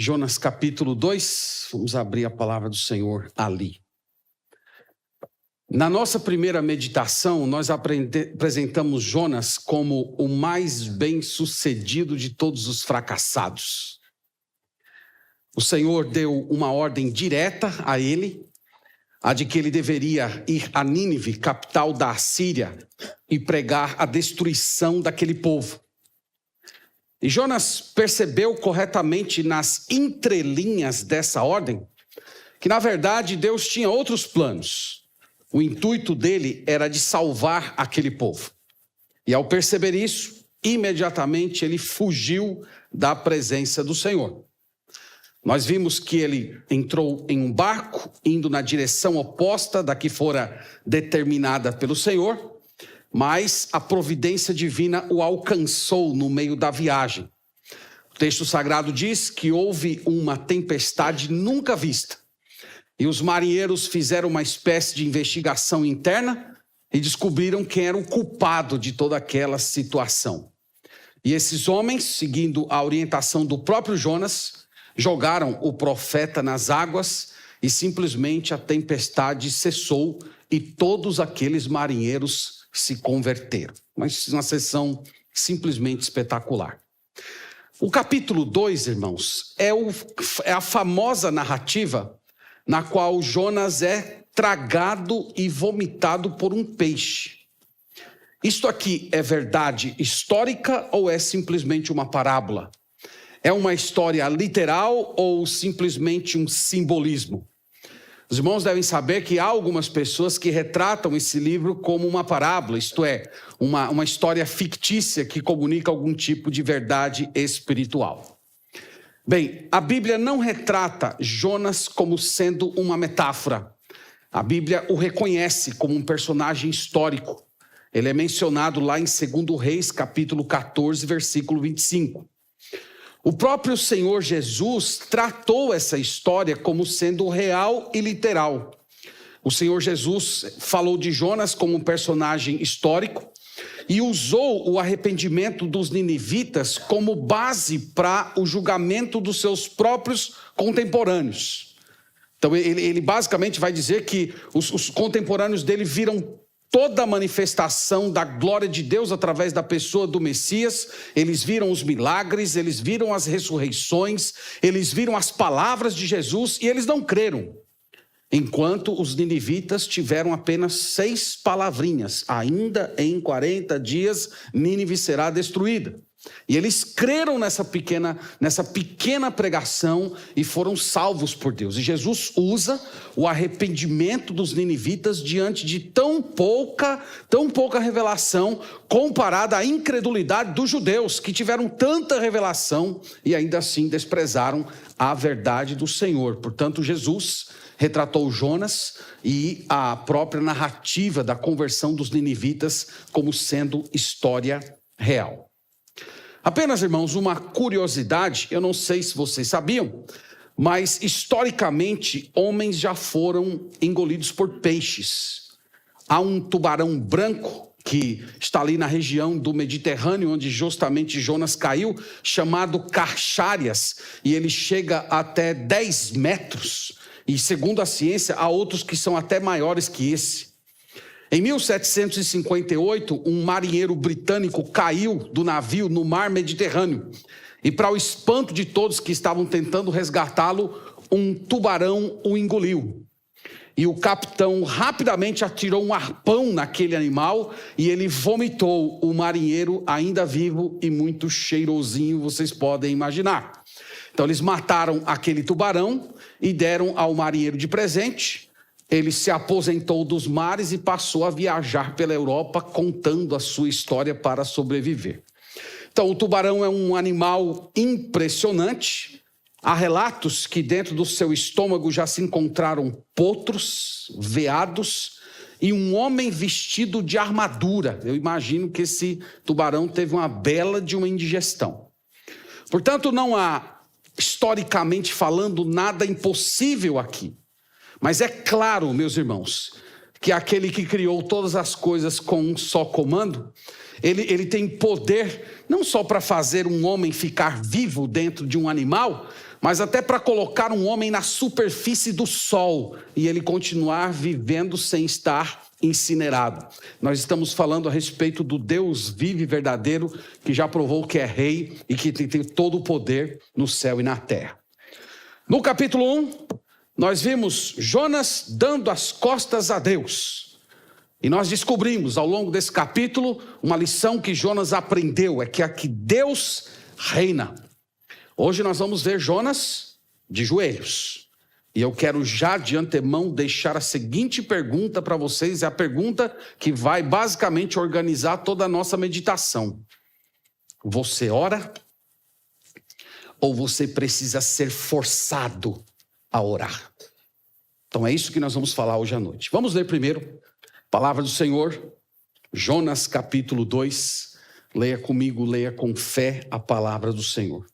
Jonas capítulo 2, vamos abrir a palavra do Senhor ali. Na nossa primeira meditação, nós apresentamos Jonas como o mais bem-sucedido de todos os fracassados. O Senhor deu uma ordem direta a ele, a de que ele deveria ir a Nínive, capital da Assíria, e pregar a destruição daquele povo. E Jonas percebeu corretamente nas entrelinhas dessa ordem que, na verdade, Deus tinha outros planos. O intuito dele era de salvar aquele povo. E ao perceber isso, imediatamente ele fugiu da presença do Senhor. Nós vimos que ele entrou em um barco, indo na direção oposta da que fora determinada pelo Senhor, mas a providência divina o alcançou no meio da viagem. O texto sagrado diz que houve uma tempestade nunca vista. E os marinheiros fizeram uma espécie de investigação interna e descobriram quem era o culpado de toda aquela situação. E esses homens, seguindo a orientação do próprio Jonas, jogaram o profeta nas águas e simplesmente a tempestade cessou e todos aqueles marinheiros se converteram. Mas uma sessão simplesmente espetacular. O capítulo 2, irmãos, é a famosa narrativa na qual Jonas é tragado e vomitado por um peixe. Isto aqui é verdade histórica ou é simplesmente uma parábola? É uma história literal ou simplesmente um simbolismo? Os irmãos devem saber que há algumas pessoas que retratam esse livro como uma parábola, isto é, uma história fictícia que comunica algum tipo de verdade espiritual. Bem, a Bíblia não retrata Jonas como sendo uma metáfora. A Bíblia o reconhece como um personagem histórico. Ele é mencionado lá em 2 Reis, capítulo 14, versículo 25. O próprio Senhor Jesus tratou essa história como sendo real e literal. O Senhor Jesus falou de Jonas como um personagem histórico e usou o arrependimento dos ninivitas como base para o julgamento dos seus próprios contemporâneos. Então ele basicamente vai dizer que os contemporâneos dele viram toda a manifestação da glória de Deus através da pessoa do Messias. Eles viram os milagres, eles viram as ressurreições, eles viram as palavras de Jesus e eles não creram. Enquanto os ninivitas tiveram apenas 6 palavrinhas. Ainda em 40 dias, Nínive será destruída. E eles creram nessa pequena pregação e foram salvos por Deus. E Jesus usa o arrependimento dos ninivitas diante de tão pouca revelação comparada à incredulidade dos judeus, que tiveram tanta revelação e ainda assim desprezaram a verdade do Senhor. Portanto, Jesus retratou Jonas e a própria narrativa da conversão dos ninivitas como sendo história real. Apenas, irmãos, uma curiosidade, eu não sei se vocês sabiam, mas historicamente homens já foram engolidos por peixes. Há um tubarão branco que está ali na região do Mediterrâneo, onde justamente Jonas caiu, chamado Carcharias, e ele chega até 10 metros. E segundo a ciência, há outros que são até maiores que esse. Em 1758, um marinheiro britânico caiu do navio no mar Mediterrâneo. E para o espanto de todos que estavam tentando resgatá-lo, um tubarão o engoliu. E o capitão rapidamente atirou um arpão naquele animal e ele vomitou o marinheiro ainda vivo e muito cheirosinho, vocês podem imaginar. Então eles mataram aquele tubarão e deram ao marinheiro de presente. Ele se aposentou dos mares e passou a viajar pela Europa contando a sua história para sobreviver. Então, o tubarão é um animal impressionante. Há relatos que dentro do seu estômago já se encontraram potros, veados e um homem vestido de armadura. Eu imagino que esse tubarão teve uma bela de uma indigestão. Portanto, não há, historicamente falando, nada impossível aqui. Mas é claro, meus irmãos, que aquele que criou todas as coisas com um só comando, ele tem poder não só para fazer um homem ficar vivo dentro de um animal, mas até para colocar um homem na superfície do sol e ele continuar vivendo sem estar incinerado. Nós estamos falando a respeito do Deus vivo e verdadeiro, que já provou que é rei e que tem todo o poder no céu e na terra. No capítulo 1, nós vimos Jonas dando as costas a Deus. E nós descobrimos ao longo desse capítulo uma lição que Jonas aprendeu, é que aqui Deus reina. Hoje nós vamos ver Jonas de joelhos. E eu quero já de antemão deixar a seguinte pergunta para vocês, é a pergunta que vai basicamente organizar toda a nossa meditação. Você ora ou você precisa ser forçado a orar? Então é isso que nós vamos falar hoje à noite. Vamos ler primeiro a palavra do Senhor, Jonas capítulo 2. Leia comigo, leia com fé a palavra do Senhor.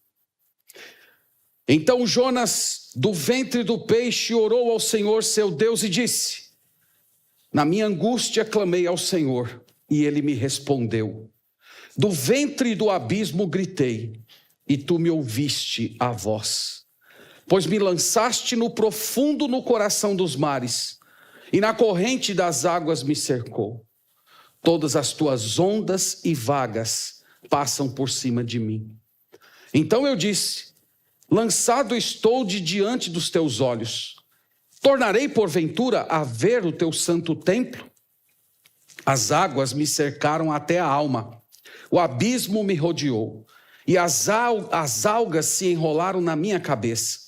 Então Jonas, do ventre do peixe, orou ao Senhor seu Deus e disse: na minha angústia clamei ao Senhor, e ele me respondeu. Do ventre do abismo gritei, e tu me ouviste a voz. Pois me lançaste no profundo no coração dos mares, e na corrente das águas me cercou. Todas as tuas ondas e vagas passam por cima de mim. Então eu disse: lançado estou de diante dos teus olhos. Tornarei porventura a ver o teu santo templo? As águas me cercaram até a alma. O abismo me rodeou. E as algas se enrolaram na minha cabeça.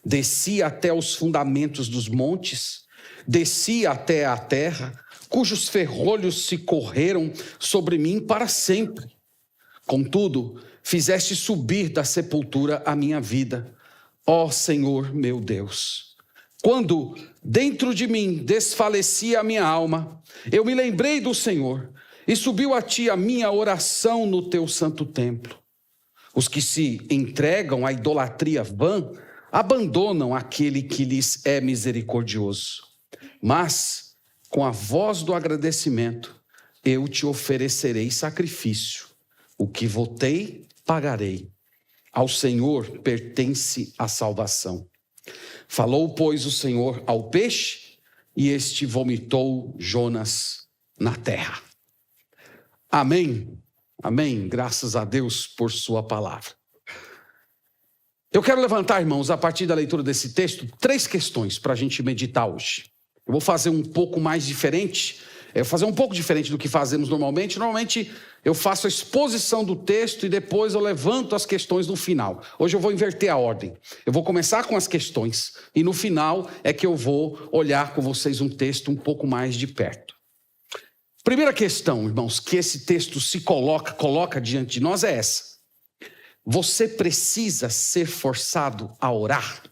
Desci até os fundamentos dos montes. Desci até a terra, cujos ferrolhos se correram sobre mim para sempre. Contudo, fizeste subir da sepultura a minha vida, ó Senhor meu Deus. Quando dentro de mim desfalecia a minha alma, eu me lembrei do Senhor, e subiu a ti a minha oração no teu santo templo. Os que se entregam à idolatria vã, abandonam aquele que lhes é misericordioso. Mas, com a voz do agradecimento, eu te oferecerei sacrifício. O que votei, pagarei. Ao Senhor pertence a salvação. Falou, pois, o Senhor ao peixe, e este vomitou Jonas na terra. Amém. Amém. Graças a Deus por sua palavra. Eu quero levantar, irmãos, a partir da leitura desse texto, 3 questões para a gente meditar hoje. Eu vou fazer um pouco mais diferente, fazer um pouco diferente do que fazemos normalmente. Normalmente eu faço a exposição do texto e depois eu levanto as questões no final. Hoje eu vou inverter a ordem. Eu vou começar com as questões e no final é que eu vou olhar com vocês um texto um pouco mais de perto. Primeira questão, irmãos, que esse texto se coloca diante de nós é essa. Você precisa ser forçado a orar?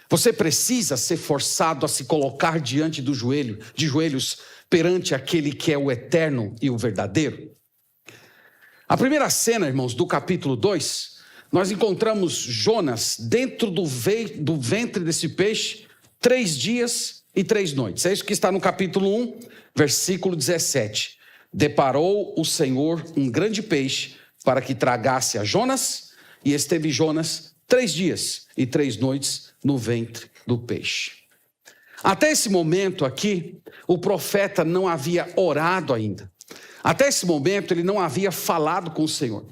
Você precisa ser forçado a se colocar diante de joelhos perante aquele que é o eterno e o verdadeiro? A primeira cena, irmãos, do capítulo 2, nós encontramos Jonas dentro do ventre desse peixe 3 dias e 3 noites. É isso que está no capítulo 1, versículo 17. Deparou o Senhor um grande peixe para que tragasse a Jonas, e esteve Jonas 3 dias e 3 noites no ventre do peixe. Até esse momento aqui, o profeta não havia orado ainda. Até esse momento, ele não havia falado com o Senhor.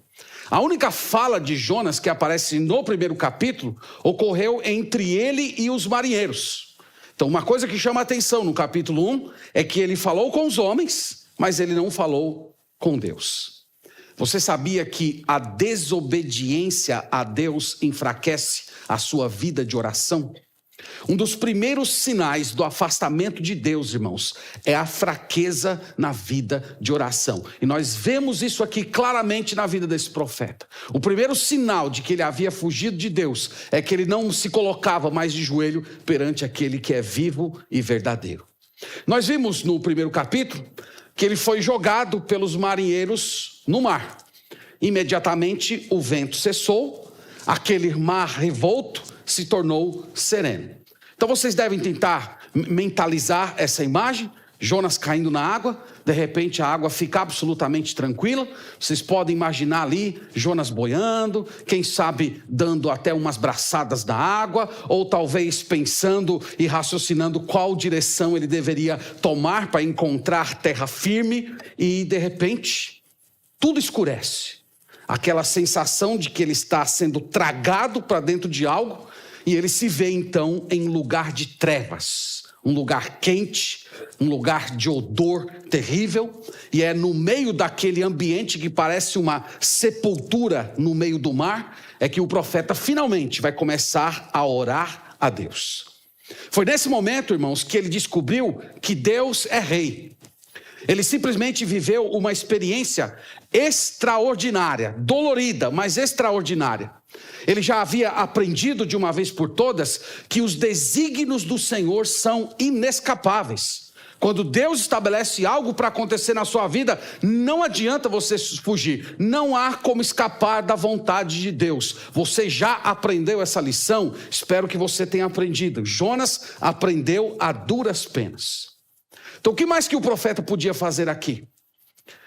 A única fala de Jonas que aparece no primeiro capítulo ocorreu entre ele e os marinheiros. Então, uma coisa que chama a atenção no capítulo 1 é que ele falou com os homens, mas ele não falou com Deus. Você sabia que a desobediência a Deus enfraquece a sua vida de oração? Um dos primeiros sinais do afastamento de Deus, irmãos, é a fraqueza na vida de oração. E nós vemos isso aqui claramente na vida desse profeta. O primeiro sinal de que ele havia fugido de Deus é que ele não se colocava mais de joelho perante aquele que é vivo e verdadeiro. Nós vimos no primeiro capítulo que ele foi jogado pelos marinheiros no mar. Imediatamente o vento cessou, aquele mar revolto se tornou sereno. Então vocês devem tentar mentalizar essa imagem. Jonas caindo na água, de repente a água fica absolutamente tranquila. Vocês podem imaginar ali Jonas boiando, quem sabe dando até umas braçadas na água, ou talvez pensando e raciocinando qual direção ele deveria tomar para encontrar terra firme, e de repente tudo escurece. Aquela sensação de que ele está sendo tragado para dentro de algo, e ele se vê então em lugar de trevas. Um lugar quente, um lugar de odor terrível, e é no meio daquele ambiente que parece uma sepultura no meio do mar, é que o profeta finalmente vai começar a orar a Deus. Foi nesse momento, irmãos, que ele descobriu que Deus é rei. Ele simplesmente viveu uma experiência extraordinária, dolorida, mas extraordinária. Ele já havia aprendido de uma vez por todas que os desígnios do Senhor são inescapáveis. Quando Deus estabelece algo para acontecer na sua vida, não adianta você fugir. Não há como escapar da vontade de Deus. Você já aprendeu essa lição? Espero que você tenha aprendido. Jonas aprendeu a duras penas. Então, o que mais que o profeta podia fazer aqui?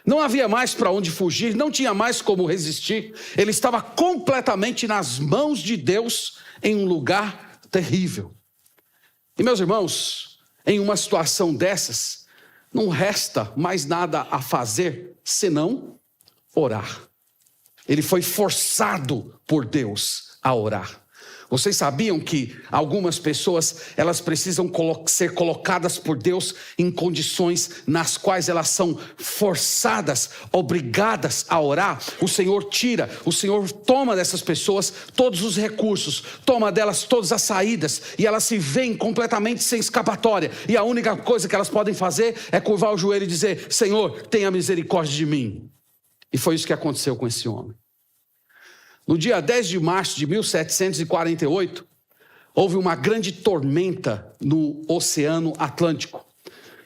Não havia mais para onde fugir, não tinha mais como resistir. Ele estava completamente nas mãos de Deus em um lugar terrível. E meus irmãos, em uma situação dessas, não resta mais nada a fazer senão orar. Ele foi forçado por Deus a orar. Vocês sabiam que algumas pessoas, elas precisam ser colocadas por Deus em condições nas quais elas são forçadas, obrigadas a orar? O Senhor toma dessas pessoas todos os recursos, toma delas todas as saídas, e elas se veem completamente sem escapatória, e a única coisa que elas podem fazer é curvar o joelho e dizer: Senhor, tenha misericórdia de mim. E foi isso que aconteceu com esse homem. No dia 10 de março de 1748, houve uma grande tormenta no Oceano Atlântico.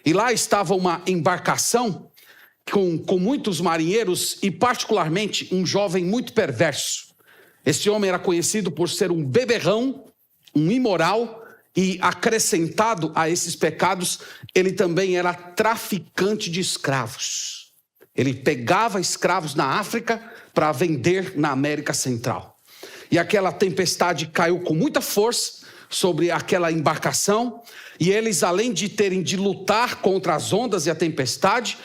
E lá estava uma embarcação com muitos marinheiros e particularmente um jovem muito perverso. Esse homem era conhecido por ser um beberrão, um imoral, e acrescentado a esses pecados, ele também era traficante de escravos. Ele pegava escravos na África para vender na América Central. E aquela tempestade caiu com muita força sobre aquela embarcação, e eles, além de terem de lutar contra as ondas e a tempestade,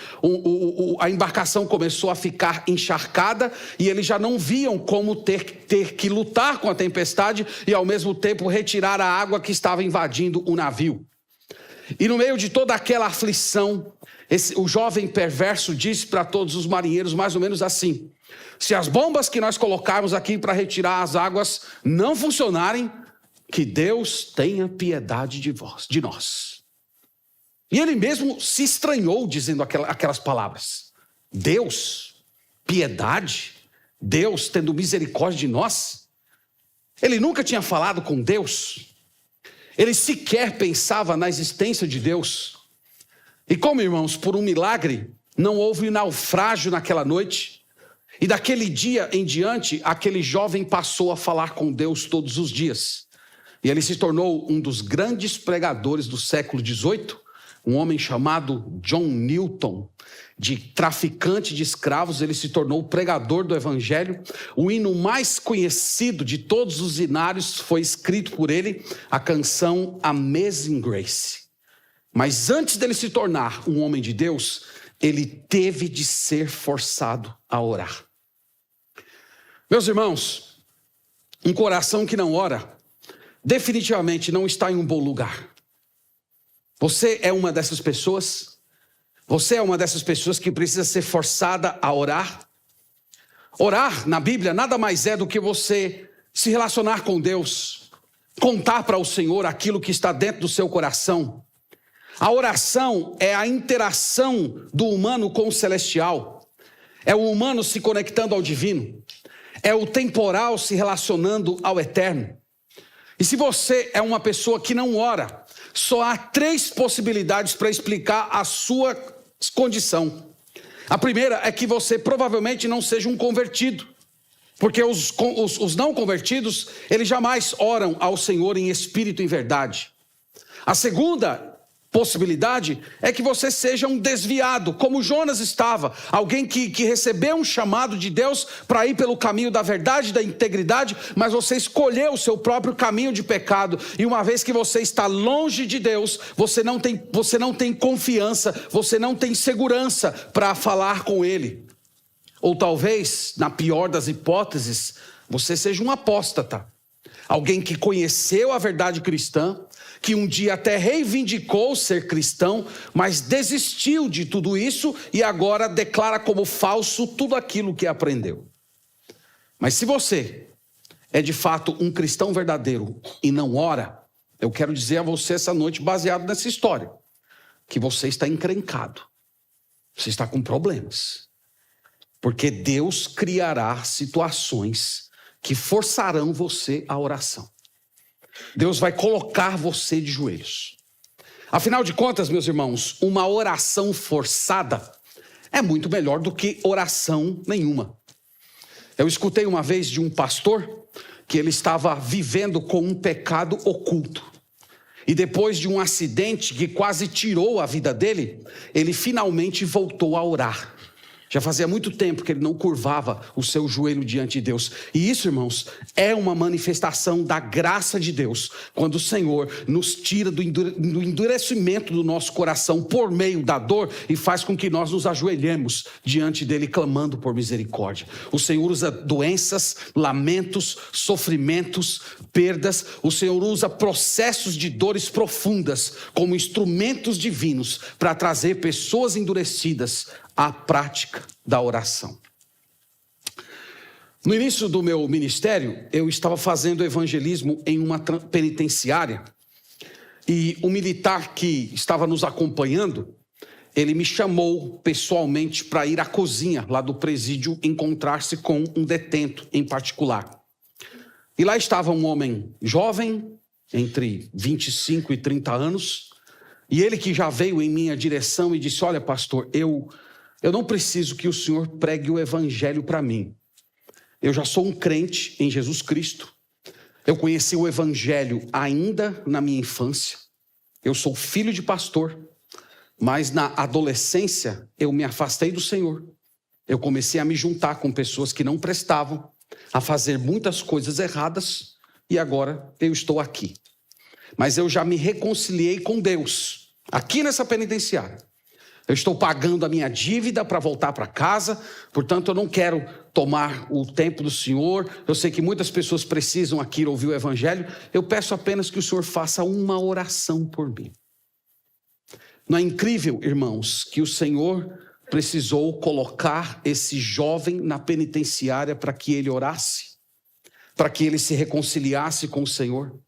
a embarcação começou a ficar encharcada, e eles já não viam como ter que lutar com a tempestade e ao mesmo tempo retirar a água que estava invadindo o navio. E no meio de toda aquela aflição, o jovem perverso disse para todos os marinheiros mais ou menos assim: se as bombas que nós colocarmos aqui para retirar as águas não funcionarem, que Deus tenha piedade de nós. E ele mesmo se estranhou dizendo aquelas palavras. Deus, piedade, Deus tendo misericórdia de nós. Ele nunca tinha falado com Deus. Ele sequer pensava na existência de Deus. E como, irmãos, por um milagre, não houve naufrágio naquela noite. E daquele dia em diante, aquele jovem passou a falar com Deus todos os dias. E ele se tornou um dos grandes pregadores do século XVIII, um homem chamado John Newton. De traficante de escravos, ele se tornou pregador do evangelho. O hino mais conhecido de todos os hinários foi escrito por ele, a canção Amazing Grace. Mas antes dele se tornar um homem de Deus, ele teve de ser forçado a orar. Meus irmãos, um coração que não ora, definitivamente não está em um bom lugar. Você é uma dessas pessoas? Você é uma dessas pessoas que precisa ser forçada a orar? Orar, na Bíblia, nada mais é do que você se relacionar com Deus, contar para o Senhor aquilo que está dentro do seu coração. A oração é a interação do humano com o celestial. É o humano se conectando ao divino. É o temporal se relacionando ao eterno. E se você é uma pessoa que não ora, só há 3 possibilidades para explicar a sua condição. A primeira é que você provavelmente não seja um convertido. Porque os não convertidos, eles jamais oram ao Senhor em espírito e em verdade. A segunda possibilidade é que você seja um desviado, como Jonas estava. Alguém que recebeu um chamado de Deus para ir pelo caminho da verdade, da integridade, mas você escolheu o seu próprio caminho de pecado. E uma vez que você está longe de Deus, você não tem confiança, você não tem segurança para falar com Ele. Ou talvez, na pior das hipóteses, você seja um apóstata. Alguém que conheceu a verdade cristã, que um dia até reivindicou ser cristão, mas desistiu de tudo isso e agora declara como falso tudo aquilo que aprendeu. Mas se você é de fato um cristão verdadeiro e não ora, eu quero dizer a você essa noite, baseado nessa história, que você está encrencado, você está com problemas, porque Deus criará situações que forçarão você à oração. Deus vai colocar você de joelhos. Afinal de contas, meus irmãos, uma oração forçada é muito melhor do que oração nenhuma. Eu escutei uma vez de um pastor que ele estava vivendo com um pecado oculto. E depois de um acidente que quase tirou a vida dele, ele finalmente voltou a orar. Já fazia muito tempo que ele não curvava o seu joelho diante de Deus. E isso, irmãos, é uma manifestação da graça de Deus. Quando o Senhor nos tira do endurecimento do nosso coração por meio da dor e faz com que nós nos ajoelhemos diante dele clamando por misericórdia. O Senhor usa doenças, lamentos, sofrimentos, perdas. O Senhor usa processos de dores profundas como instrumentos divinos para trazer pessoas endurecidas à prática da oração. No início do meu ministério, eu estava fazendo evangelismo em uma penitenciária e o militar que estava nos acompanhando, ele me chamou pessoalmente para ir à cozinha lá do presídio encontrar-se com um detento em particular. E lá estava um homem jovem, entre 25 e 30 anos, e ele que já veio em minha direção e disse: olha, pastor, eu não preciso que o senhor pregue o evangelho para mim. Eu já sou um crente em Jesus Cristo. Eu conheci o evangelho ainda na minha infância. Eu sou filho de pastor. Mas na adolescência eu me afastei do Senhor. Eu comecei a me juntar com pessoas que não prestavam, a fazer muitas coisas erradas. E agora eu estou aqui. Mas eu já me reconciliei com Deus, aqui nessa penitenciária. Eu estou pagando a minha dívida para voltar para casa, portanto eu não quero tomar o tempo do Senhor. Eu sei que muitas pessoas precisam aqui ouvir o evangelho. Eu peço apenas que o Senhor faça uma oração por mim. Não é incrível, irmãos, que o Senhor precisou colocar esse jovem na penitenciária para que ele orasse, para que ele se reconciliasse com o Senhor?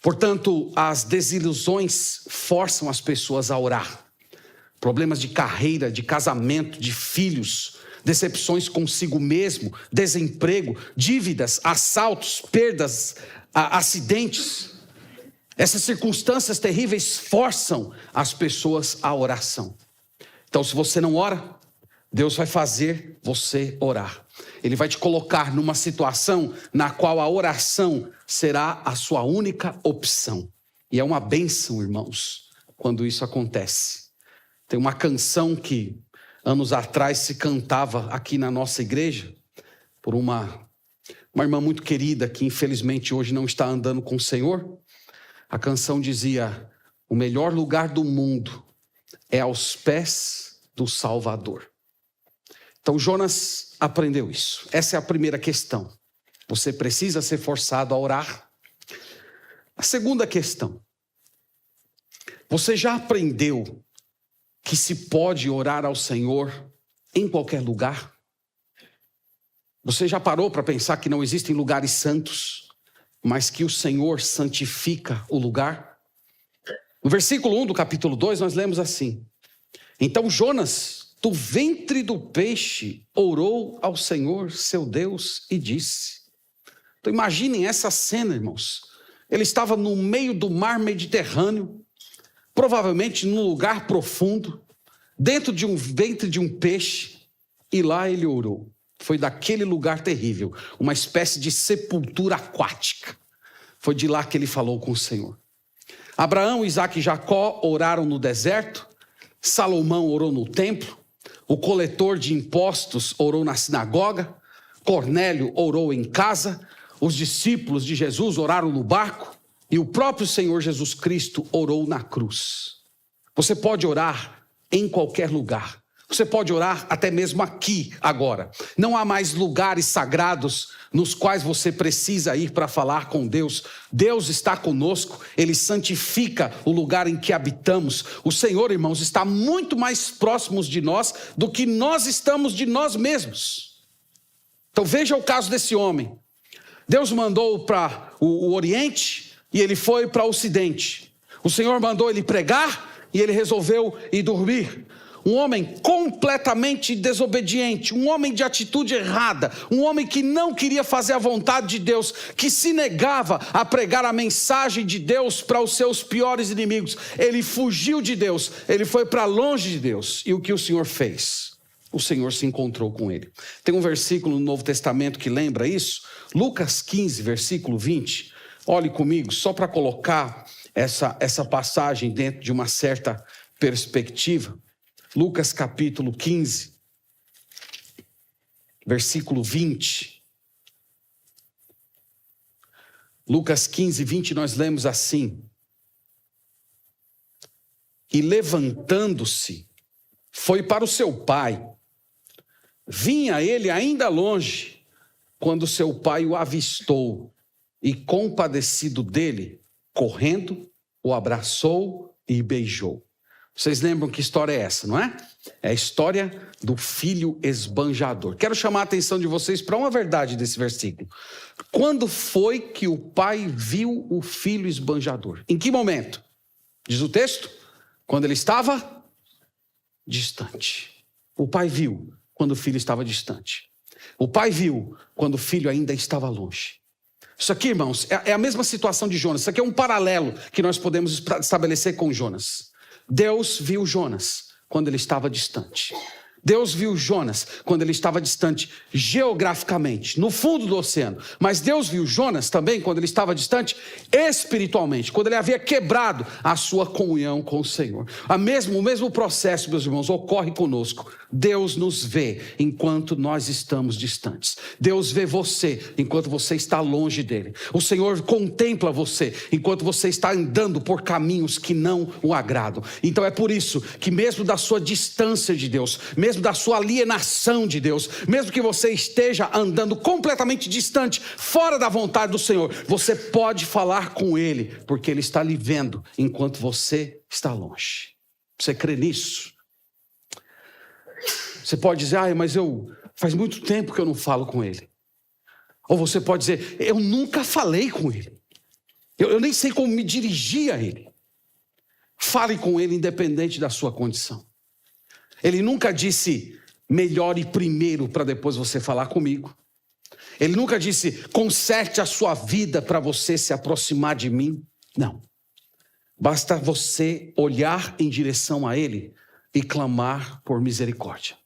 Portanto, as desilusões forçam as pessoas a orar. Problemas de carreira, de casamento, de filhos, decepções consigo mesmo, desemprego, dívidas, assaltos, perdas, acidentes. Essas circunstâncias terríveis forçam as pessoas à oração. Então, se você não ora, Deus vai fazer você orar. Ele vai te colocar numa situação na qual a oração será a sua única opção. E é uma bênção, irmãos, quando isso acontece. Tem uma canção que anos atrás se cantava aqui na nossa igreja por uma irmã muito querida que infelizmente hoje não está andando com o Senhor. A canção dizia: o melhor lugar do mundo é aos pés do Salvador. Então Jonas aprendeu isso. Essa é a primeira questão. Você precisa ser forçado a orar. A segunda questão: você já aprendeu que se pode orar ao Senhor em qualquer lugar? Você já parou para pensar que não existem lugares santos, mas que o Senhor santifica o lugar? No versículo 1 do capítulo 2 nós lemos assim: então Jonas, do ventre do peixe, orou ao Senhor seu Deus e disse. Então imaginem essa cena, irmãos. Ele estava no meio do mar Mediterrâneo, provavelmente num lugar profundo, dentro de um ventre de um peixe, e lá ele orou. Foi daquele lugar terrível, uma espécie de sepultura aquática. Foi de lá que ele falou com o Senhor. Abraão, Isaque e Jacó oraram no deserto, Salomão orou no templo, o coletor de impostos orou na sinagoga, Cornélio orou em casa, os discípulos de Jesus oraram no barco e o próprio Senhor Jesus Cristo orou na cruz. Você pode orar em qualquer lugar. Você pode orar até mesmo aqui, agora. Não há mais lugares sagrados nos quais você precisa ir para falar com Deus. Deus está conosco, Ele santifica o lugar em que habitamos. O Senhor, irmãos, está muito mais próximo de nós do que nós estamos de nós mesmos. Então veja o caso desse homem. Deus mandou para o Oriente e ele foi para o Ocidente. O Senhor mandou ele pregar e ele resolveu ir dormir. Um homem completamente desobediente, um homem de atitude errada, um homem que não queria fazer a vontade de Deus, que se negava a pregar a mensagem de Deus para os seus piores inimigos. Ele fugiu de Deus, ele foi para longe de Deus. E o que o Senhor fez? O Senhor se encontrou com ele. Tem um versículo no Novo Testamento que lembra isso, Lucas 15, versículo 20. Olhe comigo, só para colocar essa passagem dentro de uma certa perspectiva. Lucas capítulo 15, versículo 20. Lucas 15, 20, nós lemos assim: e levantando-se, foi para o seu pai. Vinha ele ainda longe, quando seu pai o avistou, e compadecido dele, correndo, o abraçou e beijou. Vocês lembram que história é essa, não é? É a história do filho esbanjador. Quero chamar a atenção de vocês para uma verdade desse versículo. Quando foi que o pai viu o filho esbanjador? Em que momento? Diz o texto? Quando ele estava distante. O pai viu quando o filho estava distante. O pai viu quando o filho ainda estava longe. Isso aqui, irmãos, é a mesma situação de Jonas. Isso aqui é um paralelo que nós podemos estabelecer com Jonas. Deus viu Jonas quando ele estava distante. Deus viu Jonas quando ele estava distante geograficamente, no fundo do oceano. Mas Deus viu Jonas também quando ele estava distante espiritualmente, quando ele havia quebrado a sua comunhão com o Senhor. O mesmo processo, meus irmãos, ocorre conosco. Deus nos vê enquanto nós estamos distantes. Deus vê você enquanto você está longe dele. O Senhor contempla você enquanto você está andando por caminhos que não o agradam. Então é por isso que mesmo da sua distância de Deus, mesmo da sua alienação de Deus, mesmo que você esteja andando completamente distante, fora da vontade do Senhor, você pode falar com Ele, porque Ele está lhe vendo enquanto você está longe. Você crê nisso? Você pode dizer, mas faz muito tempo que eu não falo com Ele. Ou você pode dizer, eu nunca falei com Ele. Eu nem sei como me dirigir a Ele. Fale com Ele independente da sua condição. Ele nunca disse, melhore primeiro para depois você falar comigo. Ele nunca disse, conserte a sua vida para você se aproximar de mim. Não. Basta você olhar em direção a Ele e clamar por misericórdia.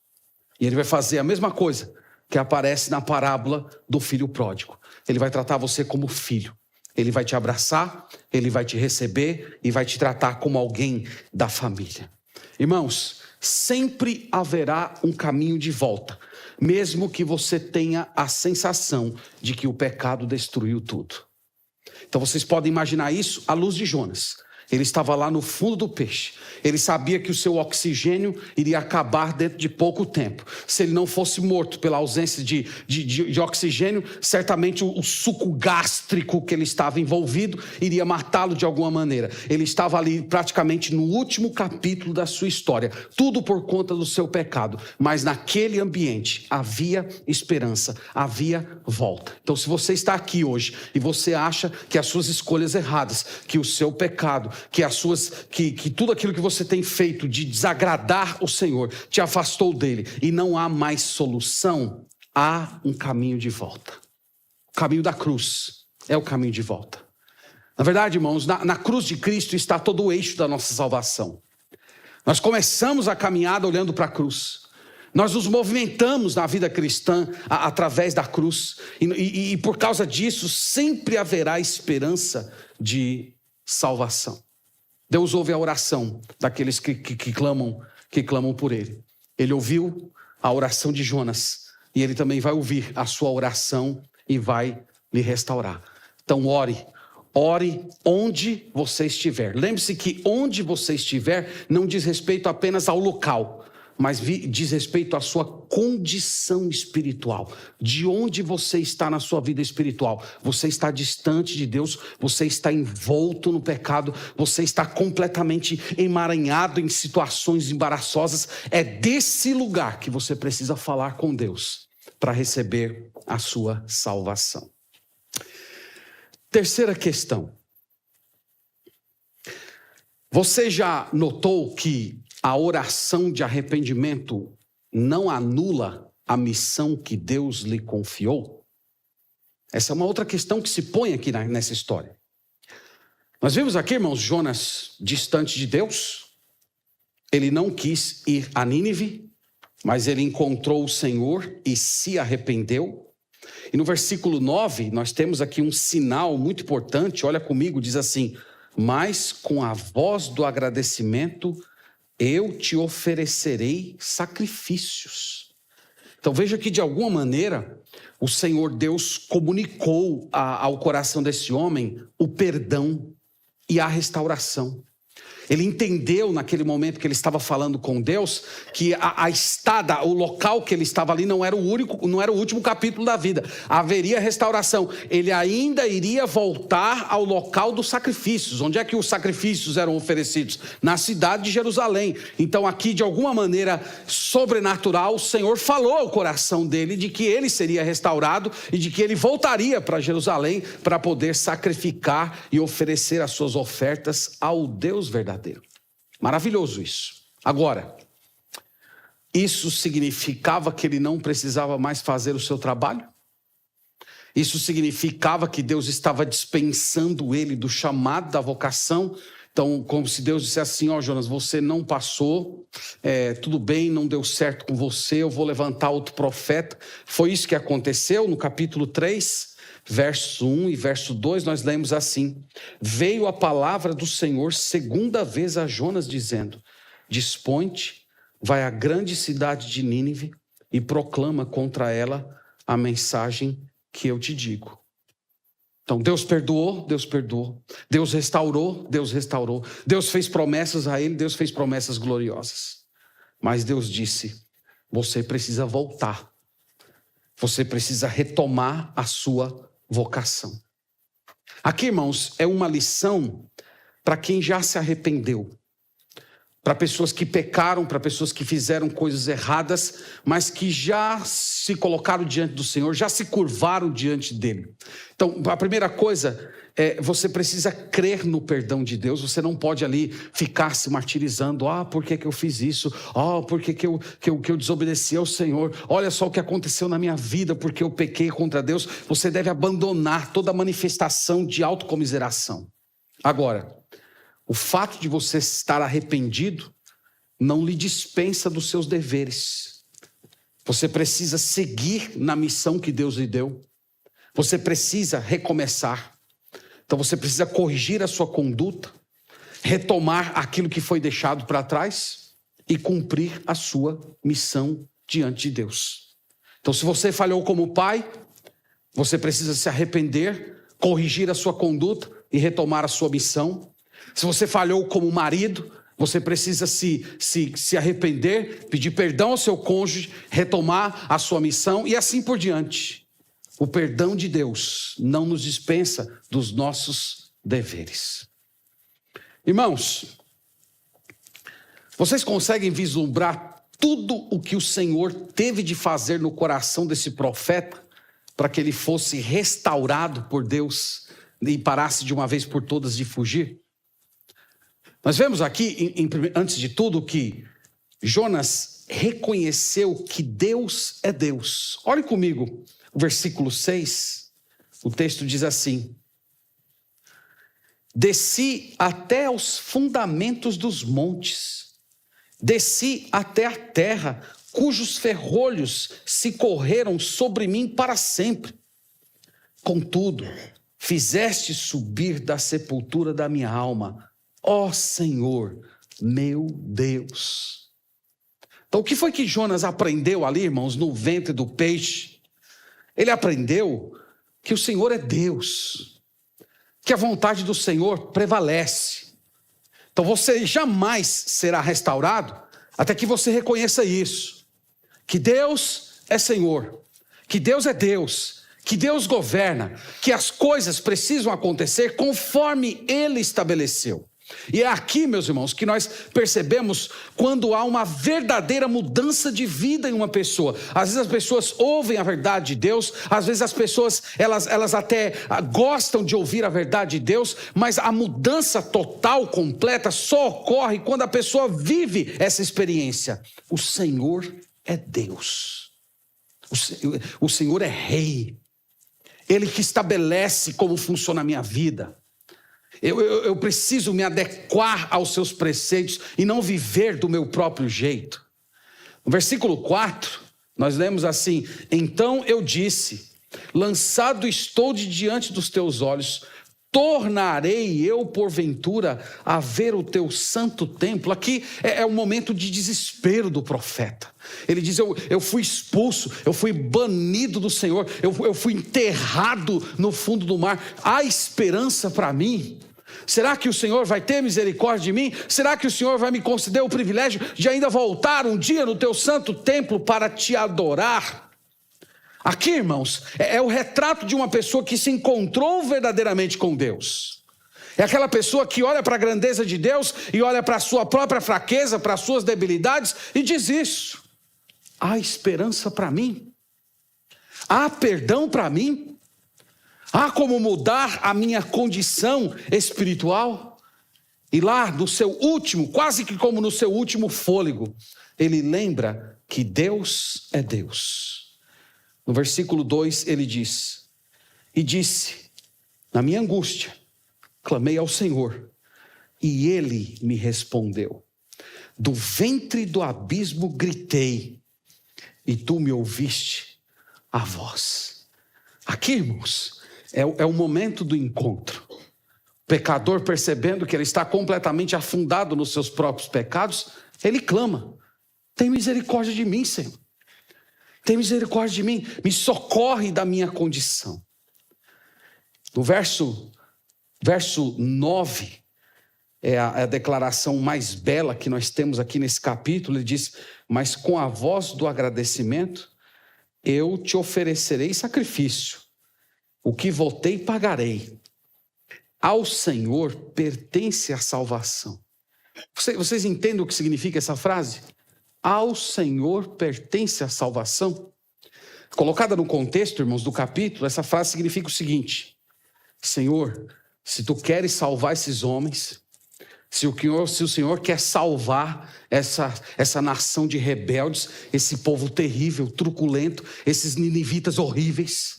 E Ele vai fazer a mesma coisa que aparece na parábola do filho pródigo. Ele vai tratar você como filho. Ele vai te abraçar, Ele vai te receber e vai te tratar como alguém da família. Irmãos, sempre haverá um caminho de volta, mesmo que você tenha a sensação de que o pecado destruiu tudo. Então vocês podem imaginar isso à luz de Jonas. Ele estava lá no fundo do peixe. Ele sabia que o seu oxigênio iria acabar dentro de pouco tempo. Se ele não fosse morto pela ausência de oxigênio, certamente o suco gástrico que ele estava envolvido iria matá-lo de alguma maneira. Ele estava ali praticamente no último capítulo da sua história. Tudo por conta do seu pecado. Mas naquele ambiente havia esperança, havia volta. Então se você está aqui hoje e você acha que as suas escolhas erradas, que o seu pecado, que tudo aquilo que você tem feito de desagradar o Senhor te afastou dele e não há mais solução, há um caminho de volta. O caminho da cruz é o caminho de volta. Na verdade, irmãos, na cruz de Cristo está todo o eixo da nossa salvação. Nós começamos a caminhada olhando para a cruz. Nós nos movimentamos na vida cristã através da cruz. E por causa disso, sempre haverá esperança de salvação. Deus ouve a oração daqueles que clamam por ele. Ele ouviu a oração de Jonas e ele também vai ouvir a sua oração e vai lhe restaurar. Então ore onde você estiver. Lembre-se que onde você estiver não diz respeito apenas ao local, mas diz respeito à sua condição espiritual. De onde você está na sua vida espiritual? Você está distante de Deus, você está envolto no pecado, você está completamente emaranhado em situações embaraçosas. É desse lugar que você precisa falar com Deus para receber a sua salvação. Terceira questão. Você já notou que a oração de arrependimento não anula a missão que Deus lhe confiou? Essa é uma outra questão que se põe aqui nessa história. Nós vimos aqui, irmãos, Jonas distante de Deus. Ele não quis ir a Nínive, mas ele encontrou o Senhor e se arrependeu. E no versículo 9, nós temos aqui um sinal muito importante. Olha comigo, diz assim: mas com a voz do agradecimento eu te oferecerei sacrifícios. Então veja que de alguma maneira o Senhor Deus comunicou ao coração desse homem o perdão e a restauração. Ele entendeu naquele momento que ele estava falando com Deus que a estada, o local que ele estava ali não era o último capítulo da vida. Haveria restauração. Ele ainda iria voltar ao local dos sacrifícios. Onde é que os sacrifícios eram oferecidos? Na cidade de Jerusalém. Então aqui, de alguma maneira sobrenatural, o Senhor falou ao coração dele de que ele seria restaurado e de que ele voltaria para Jerusalém para poder sacrificar e oferecer as suas ofertas ao Deus verdadeiro. Maravilhoso isso. Agora, isso significava que ele não precisava mais fazer o seu trabalho? Isso significava que Deus estava dispensando ele do chamado, da vocação? Então, como se Deus dissesse assim: ó, Jonas, você não passou, tudo bem, não deu certo com você, eu vou levantar outro profeta. Foi isso que aconteceu no capítulo 3, verso 1 e verso 2, nós lemos assim: veio a palavra do Senhor segunda vez a Jonas, dizendo: dispõe-te, vai à grande cidade de Nínive e proclama contra ela a mensagem que eu te digo. Então Deus perdoou, Deus restaurou, Deus fez promessas a ele, Deus fez promessas gloriosas. Mas Deus disse: você precisa voltar, você precisa retomar a sua vocação. Aqui, irmãos, é uma lição para quem já se arrependeu, para pessoas que pecaram, para pessoas que fizeram coisas erradas, mas que já se colocaram diante do Senhor, já se curvaram diante dele. Então, a primeira coisa é: você precisa crer no perdão de Deus. Você não pode ali ficar se martirizando: por que eu fiz isso? Por que eu desobedeci ao Senhor? Olha só o que aconteceu na minha vida porque eu pequei contra Deus. Você deve abandonar toda manifestação de autocomiseração. Agora, o fato de você estar arrependido não lhe dispensa dos seus deveres. Você precisa seguir na missão que Deus lhe deu. Você precisa recomeçar. Então você precisa corrigir a sua conduta, retomar aquilo que foi deixado para trás e cumprir a sua missão diante de Deus. Então, se você falhou como pai, você precisa se arrepender, corrigir a sua conduta e retomar a sua missão. Se você falhou como marido, você precisa se arrepender, pedir perdão ao seu cônjuge, retomar a sua missão e assim por diante. O perdão de Deus não nos dispensa dos nossos deveres. Irmãos, vocês conseguem vislumbrar tudo o que o Senhor teve de fazer no coração desse profeta para que ele fosse restaurado por Deus e parasse de uma vez por todas de fugir? Nós vemos aqui, antes de tudo, que Jonas reconheceu que Deus é Deus. Olhe comigo, o versículo 6, o texto diz assim: desci até os fundamentos dos montes, desci até a terra, cujos ferrolhos se correram sobre mim para sempre. Contudo, fizeste subir da sepultura da minha alma, ó Senhor, meu Deus. Então, o que foi que Jonas aprendeu ali, irmãos, no ventre do peixe? Ele aprendeu que o Senhor é Deus, que a vontade do Senhor prevalece. Então, você jamais será restaurado até que você reconheça isso, que Deus é Senhor, que Deus é Deus, que Deus governa, que as coisas precisam acontecer conforme Ele estabeleceu. E é aqui, meus irmãos, que nós percebemos quando há uma verdadeira mudança de vida em uma pessoa. Às vezes as pessoas ouvem a verdade de Deus, às vezes as pessoas, elas até gostam de ouvir a verdade de Deus, mas a mudança total, completa, só ocorre quando a pessoa vive essa experiência. O Senhor é Deus. O Senhor é Rei. Ele que estabelece como funciona a minha vida. Eu preciso me adequar aos seus preceitos e não viver do meu próprio jeito. No versículo 4, nós lemos assim: então eu disse, lançado estou de diante dos teus olhos, tornarei eu porventura a ver o teu santo templo. Aqui é um momento de desespero do profeta. Ele diz, eu fui expulso, eu fui banido do Senhor, eu fui enterrado no fundo do mar. Há esperança para mim? Será que o Senhor vai ter misericórdia de mim? Será que o Senhor vai me conceder o privilégio de ainda voltar um dia no teu santo templo para te adorar? Aqui, irmãos, é o retrato de uma pessoa que se encontrou verdadeiramente com Deus. É aquela pessoa que olha para a grandeza de Deus e olha para a sua própria fraqueza, para as suas debilidades e diz isso: há esperança para mim? Há perdão para mim? Há como mudar a minha condição espiritual? E lá no seu último, quase que como no seu último fôlego, ele lembra que Deus é Deus. No versículo 2 ele diz, e disse, na minha angústia, clamei ao Senhor, e Ele me respondeu. Do ventre do abismo gritei, e Tu me ouviste a voz. Aqui, irmãos, é o momento do encontro. O pecador, percebendo que ele está completamente afundado nos seus próprios pecados, ele clama, tem misericórdia de mim, Senhor. Tem misericórdia de mim, me socorre da minha condição. No verso 9, é a declaração mais bela que nós temos aqui nesse capítulo. Ele diz, mas com a voz do agradecimento, eu te oferecerei sacrifício. O que votei, pagarei. Ao Senhor pertence a salvação. Vocês entendem o que significa essa frase? Ao Senhor pertence a salvação. Colocada no contexto, irmãos, do capítulo, essa frase significa o seguinte: Senhor, se Tu queres salvar esses homens, se o Senhor quer salvar essa nação de rebeldes, esse povo terrível, truculento, esses ninivitas horríveis,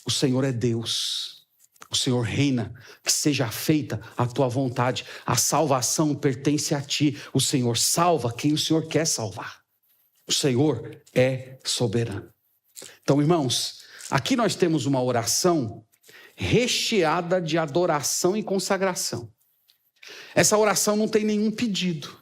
o Senhor é Deus, o Senhor reina, que seja feita a Tua vontade. A salvação pertence a Ti, o Senhor salva quem o Senhor quer salvar. O Senhor é soberano. Então, irmãos, aqui nós temos uma oração recheada de adoração e consagração. Essa oração não tem nenhum pedido.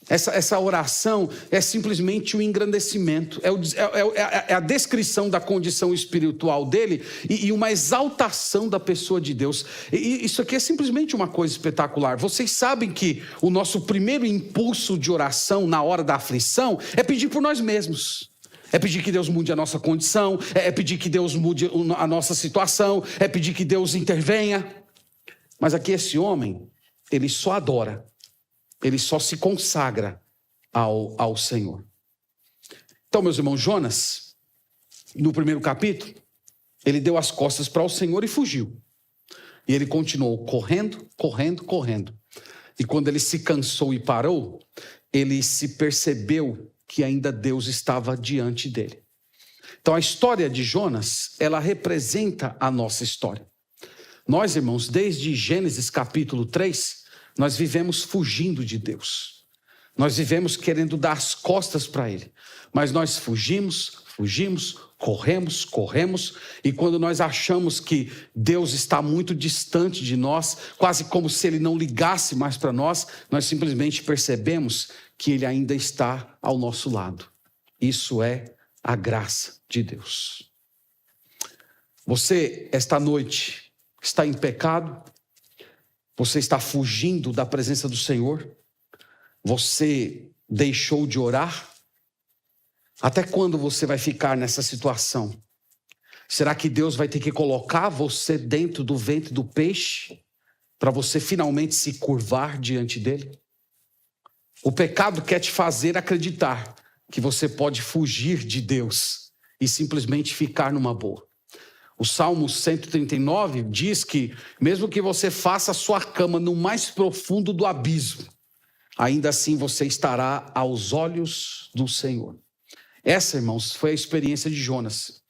Essa oração é simplesmente o engrandecimento, é a descrição da condição espiritual dele e uma exaltação da pessoa de Deus. E isso aqui é simplesmente uma coisa espetacular. Vocês sabem que o nosso primeiro impulso de oração na hora da aflição é pedir por nós mesmos. É pedir que Deus mude a nossa condição, é pedir que Deus mude a nossa situação, é pedir que Deus intervenha. Mas aqui esse homem, ele só adora. Ele só se consagra ao Senhor. Então, meus irmãos, Jonas, no primeiro capítulo, ele deu as costas para o Senhor e fugiu. E ele continuou correndo. E quando ele se cansou e parou, ele se percebeu que ainda Deus estava diante dele. Então, a história de Jonas, ela representa a nossa história. Nós, irmãos, desde Gênesis capítulo 3, nós vivemos fugindo de Deus. Nós vivemos querendo dar as costas para Ele. Mas nós fugimos, corremos, e quando nós achamos que Deus está muito distante de nós, quase como se Ele não ligasse mais para nós, nós simplesmente percebemos que Ele ainda está ao nosso lado. Isso é a graça de Deus. Você, esta noite, está em pecado? Você está fugindo da presença do Senhor? Você deixou de orar? Até quando você vai ficar nessa situação? Será que Deus vai ter que colocar você dentro do ventre do peixe para você finalmente se curvar diante dele? O pecado quer te fazer acreditar que você pode fugir de Deus e simplesmente ficar numa boa. O Salmo 139 diz que mesmo que você faça a sua cama no mais profundo do abismo, ainda assim você estará aos olhos do Senhor. Essa, irmãos, foi a experiência de Jonas.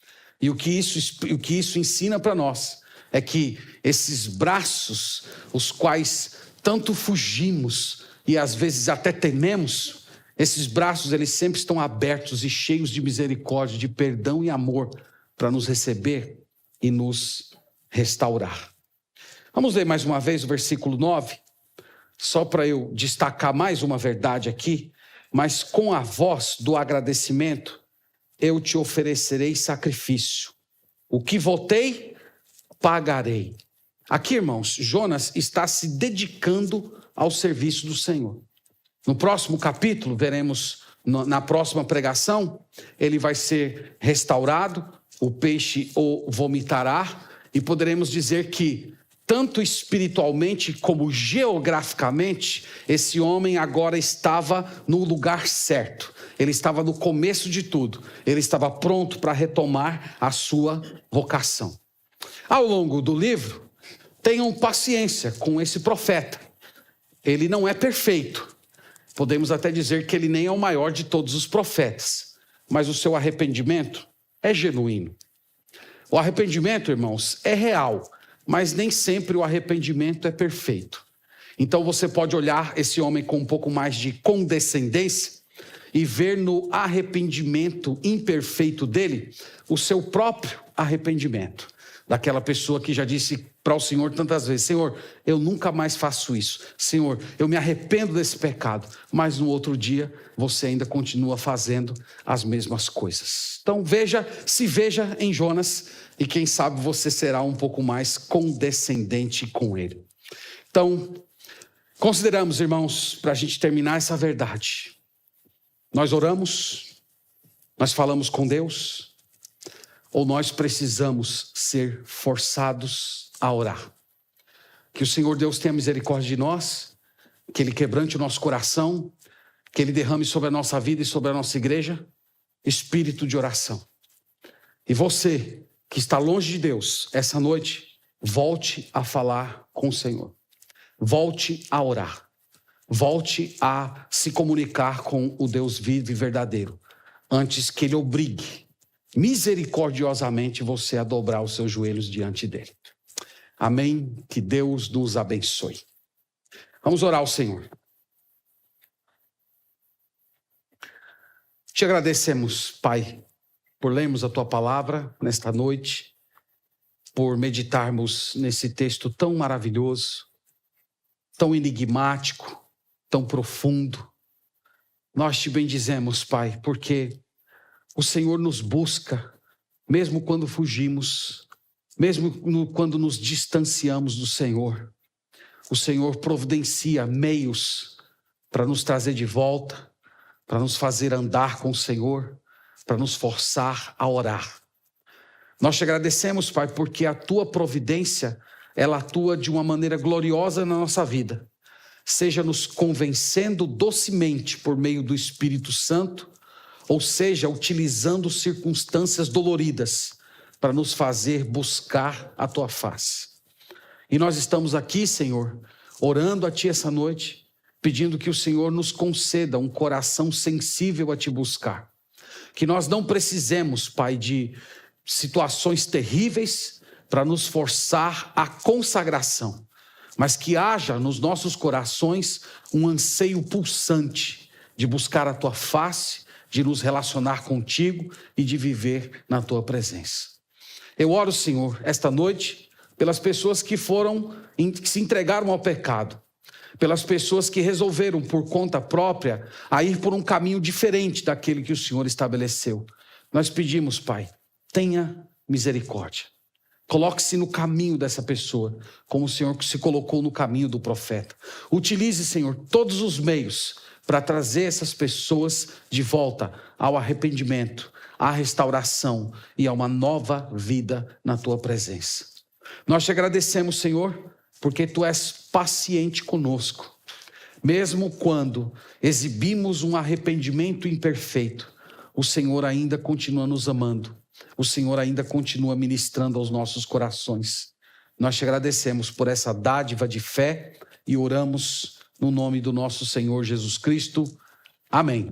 E o que isso ensina para nós é que esses braços, os quais tanto fugimos e às vezes até tememos, esses braços eles sempre estão abertos e cheios de misericórdia, de perdão e amor para nos receber e nos restaurar. Vamos ler mais uma vez o versículo 9, só para eu destacar mais uma verdade aqui. Mas com a voz do agradecimento, eu te oferecerei sacrifício. O que votei, pagarei. Aqui, irmãos, Jonas está se dedicando ao serviço do Senhor. No próximo capítulo, veremos, na próxima pregação, ele vai ser restaurado, o peixe o vomitará, e poderemos dizer que tanto espiritualmente como geograficamente, esse homem agora estava no lugar certo. Ele estava no começo de tudo. Ele estava pronto para retomar a sua vocação. Ao longo do livro, tenham paciência com esse profeta. Ele não é perfeito. Podemos até dizer que ele nem é o maior de todos os profetas. Mas o seu arrependimento é genuíno. O arrependimento, irmãos, é real. Mas nem sempre o arrependimento é perfeito. Então você pode olhar esse homem com um pouco mais de condescendência e ver no arrependimento imperfeito dele o seu próprio arrependimento. Daquela pessoa que já disse para o Senhor tantas vezes: Senhor, eu nunca mais faço isso. Senhor, eu me arrependo desse pecado. Mas no outro dia você ainda continua fazendo as mesmas coisas. Então se veja em Jonas, e quem sabe você será um pouco mais condescendente com ele. Então, consideramos, irmãos, para a gente terminar essa verdade. Nós oramos, nós falamos com Deus, ou nós precisamos ser forçados a orar? Que o Senhor Deus tenha misericórdia de nós, que Ele quebrante o nosso coração, que Ele derrame sobre a nossa vida e sobre a nossa igreja espírito de oração. E você que está longe de Deus, essa noite, volte a falar com o Senhor. Volte a orar. Volte a se comunicar com o Deus vivo e verdadeiro, antes que Ele obrigue misericordiosamente você a dobrar os seus joelhos diante dEle. Amém? Que Deus nos abençoe. Vamos orar ao Senhor. Te agradecemos, Pai, por lermos a Tua palavra nesta noite, por meditarmos nesse texto tão maravilhoso, tão enigmático, tão profundo. Nós Te bendizemos, Pai, porque o Senhor nos busca, mesmo quando fugimos, mesmo quando nos distanciamos do Senhor. O Senhor providencia meios para nos trazer de volta, para nos fazer andar com o Senhor, para nos forçar a orar. Nós Te agradecemos, Pai, porque a Tua providência, ela atua de uma maneira gloriosa na nossa vida, seja nos convencendo docemente por meio do Espírito Santo, ou seja, utilizando circunstâncias doloridas para nos fazer buscar a Tua face. E nós estamos aqui, Senhor, orando a Ti essa noite, pedindo que o Senhor nos conceda um coração sensível a Te buscar. Que nós não precisemos, Pai, de situações terríveis para nos forçar à consagração, mas que haja nos nossos corações um anseio pulsante de buscar a Tua face, de nos relacionar contigo e de viver na tua presença. Eu oro, Senhor, esta noite, pelas pessoas que se entregaram ao pecado, pelas pessoas que resolveram por conta própria a ir por um caminho diferente daquele que o Senhor estabeleceu. Nós pedimos, Pai, tenha misericórdia. Coloque-se no caminho dessa pessoa, como o Senhor se colocou no caminho do profeta. Utilize, Senhor, todos os meios para trazer essas pessoas de volta ao arrependimento, à restauração e a uma nova vida na tua presença. Nós te agradecemos, Senhor, porque tu és paciente conosco. Mesmo quando exibimos um arrependimento imperfeito, o Senhor ainda continua nos amando. O Senhor ainda continua ministrando aos nossos corações. Nós te agradecemos por essa dádiva de fé e oramos no nome do nosso Senhor Jesus Cristo. Amém.